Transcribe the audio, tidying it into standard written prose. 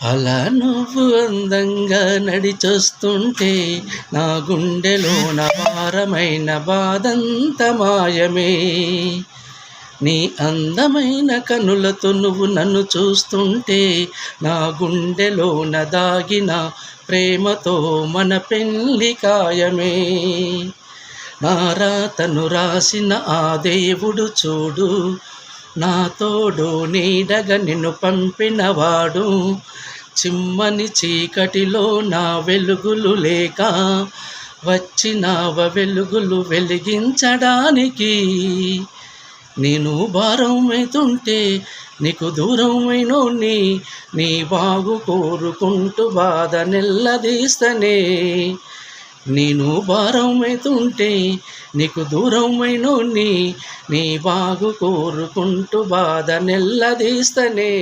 అలా నువ్వు అందంగా నడిచొస్తుంటే నా గుండెలోన భారమైన బాధంత మాయమే. నీ అందమైన కనులతో నువ్వు నన్ను చూస్తుంటే నా గుండెలోన దాగిన ప్రేమతో మన పెళ్ళి ఖాయమే. నా రాతను రాసిన ఆ దేవుడు చూడు, నా తోడు నీడగా నిన్ను పంపినవాడు. చిమ్మని చీకటిలో నా వెలుగులు లేక వచ్చినావ వెలుగులు వెలిగించడానికి. నేను భారమైతుంటే నీకు దూరమైనోన్ని, నీ బాగు కోరుకుంటూ బాధ నెల్లదీస్తనే. నేను భారమైతుంటే నీకు దూరమైనోన్ని, నీ బాగు కోరుకుంటూ బాధ నెల్లదీస్తనే.